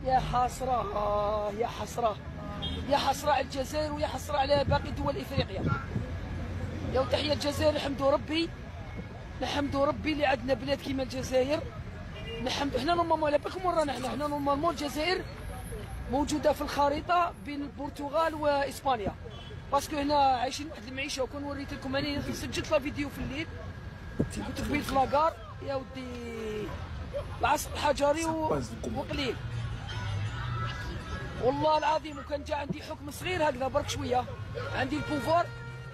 يا حسرة يا حسرة يا حسرة على الجزائر ويا حسرة على باقي دول افريقيا. يا تحية الجزائر، نحمد ربي اللي عندنا بلاد كيما الجزائر. هنا نورمالمون على بالكم وين رانا هنا نورمالمون الجزائر موجودة في الخريطة بين البرتغال واسبانيا، باسكو هنا عايشين واحد المعيشة. وكون وريت لكم انا سجلت لا فيديو في الليل، كنت قبيل في لاكار يا ودي العصر الحجري وقليل والله العظيم. وكان جا عندي حكم صغير هكذا برك شويه، عندي البوفار،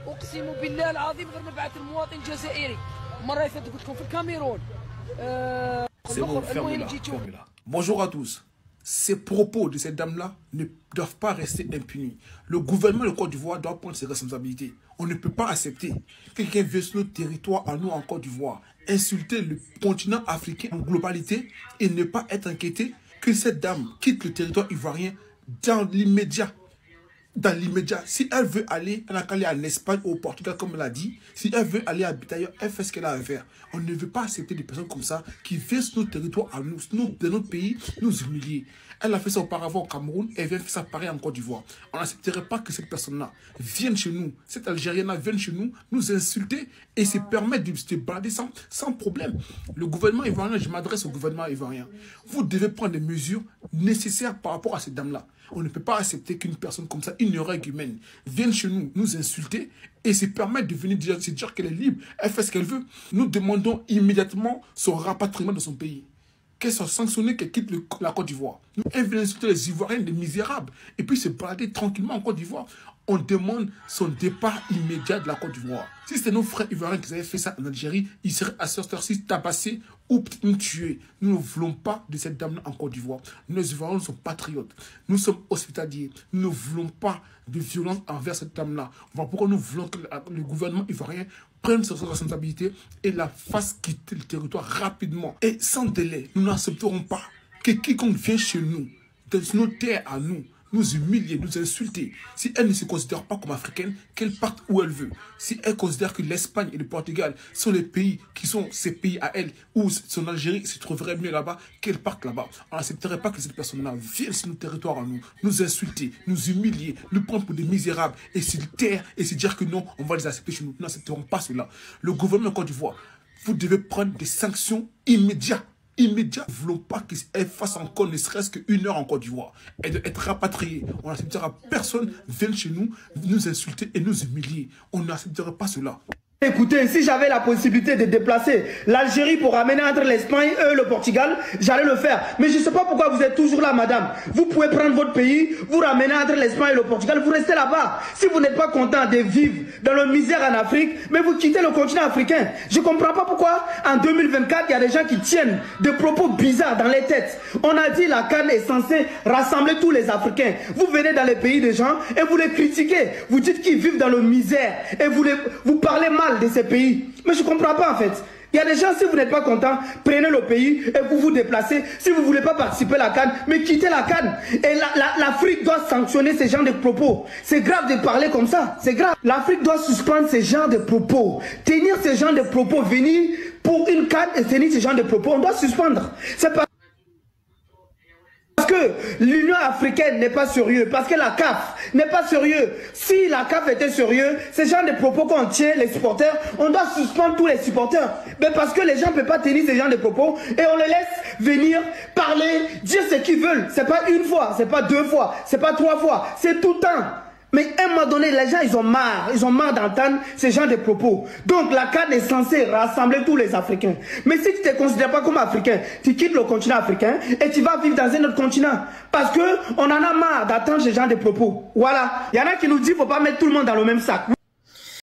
اقسم بالله العظيم غير نبعث المواطن الجزائري. مره فاتت قلت لكم في الكاميرون. Bonjour à tous. Ces propos de cette dame-là ne doivent pas rester impunis. Le gouvernement de Côte d'Ivoire doit prendre ses responsabilités. On ne peut pas accepter que quelqu'un vienne sur notre territoire à nous en Côte d'Ivoire, insulter le continent africain en globalité et ne pas être inquiété que cette dame quitte le territoire ivoirien dans l'immédiat. Dans l'immédiat, si elle veut aller, elle n'a qu'à aller en Espagne ou au Portugal comme elle a dit. Si elle veut aller habiter ailleurs, elle fait ce qu'elle a à faire. On ne veut pas accepter des personnes comme ça qui viennent sur notre territoire, à nous, de notre pays, nous humilier. Elle a fait ça auparavant au Cameroun et elle vient faire ça pareil en Côte d'Ivoire. On n'accepterait pas que cette personne-là vienne chez nous, cette Algérienne-là vienne chez nous, nous insulter et se permettre de se balader sans problème. Le gouvernement ivoirien, je m'adresse au gouvernement ivoirien, vous devez prendre des mesures nécessaires par rapport à cette dame-là. On ne peut pas accepter qu'une personne comme ça, ignorante humaine, vienne chez nous, nous insulter et se permettre de venir se dire qu'elle est libre, elle fait ce qu'elle veut. Nous demandons immédiatement son rapatriement de son pays. Qu'elle soit sanctionnée, qu'elle quitte la Côte d'Ivoire. Elle vient insulter les Ivoiriens, des misérables, et puis se balader tranquillement en Côte d'Ivoire. On demande son départ immédiat de la Côte d'Ivoire. Si c'était nos frères ivoiriens qui avaient fait ça en Algérie, ils seraient à cette heure-ci tabassés ou peut-être tués. Nous ne voulons pas de cette dame-là en Côte d'Ivoire. Nos Ivoiriens sont patriotes. Nous sommes hospitaliers. Nous ne voulons pas de violence envers cette dame-là. Voilà pourquoi nous voulons que le gouvernement ivoirien prenne ses responsabilités et la fasse quitter le territoire rapidement. Et sans délai, nous n'accepterons pas que quiconque vienne chez nous, dans nos terres à nous humilier, nous insulter. Si elle ne se considère pas comme africaine, qu'elle parte où elle veut. Si elle considère que l'Espagne et le Portugal sont les pays qui sont ses pays à elle, ou son Algérie se trouverait mieux là-bas, qu'elle parte là-bas. On n'accepterait pas que cette personne-là vienne sur nos territoires à nous insulter, nous humilier, nous prendre pour des misérables, et se taire, et se dire que non, on va les accepter chez nous. Nous n'accepterons pas cela. Le gouvernement de Côte d'Ivoire, vous devez prendre des sanctions immédiates. Nous ne voulons pas qu'elle fasse encore ne serait-ce qu'une heure en Côte d'Ivoire. Elle doit être rapatriée. On n'acceptera personne vienne chez nous, nous insulter et nous humilier. On n'acceptera pas cela. Écoutez, si j'avais la possibilité de déplacer l'Algérie pour ramener entre l'Espagne et le Portugal, j'allais le faire. Mais je ne sais pas pourquoi vous êtes toujours là, madame. Vous pouvez prendre votre pays, vous ramener entre l'Espagne et le Portugal, vous restez là-bas. Si vous n'êtes pas content de vivre dans la misère en Afrique, mais vous quittez le continent africain. Je ne comprends pas pourquoi en 2024, il y a des gens qui tiennent des propos bizarres dans les têtes. On a dit la CAN est censée rassembler tous les Africains. Vous venez dans les pays des gens et vous les critiquez. Vous dites qu'ils vivent dans la misère et vous parlez mal de ces pays. Mais je ne comprends pas en fait. Il y a des gens, si vous n'êtes pas content, prenez le pays et vous vous déplacez. Si vous ne voulez pas participer à la CAN, mais quittez la CAN. Et l'Afrique doit sanctionner ces genres de propos. C'est grave de parler comme ça. C'est grave. L'Afrique doit suspendre ces genres de propos. Tenir ces genres de propos, venir pour une CAN et tenir ces genres de propos, on doit suspendre. C'est pas parce que l'Union africaine n'est pas sérieux, parce que la CAF n'est pas sérieux. Si la CAF était sérieux, ces gens de propos qu'on tient, les supporters, on doit suspendre tous les supporters. Mais parce que les gens ne peuvent pas tenir ces gens de propos et on les laisse venir, parler, dire ce qu'ils veulent. C'est pas une fois, c'est pas deux fois, c'est pas trois fois, c'est tout le temps. Mais à un moment donné, les gens, ils ont marre d'entendre ces gens de propos. Donc la CAN est censée rassembler tous les Africains. Mais si tu ne te considères pas comme Africain, tu quittes le continent africain et tu vas vivre dans un autre continent. Parce qu'on en a marre d'entendre ces gens de propos. Voilà. Il y en a qui nous disent qu'il ne faut pas mettre tout le monde dans le même sac.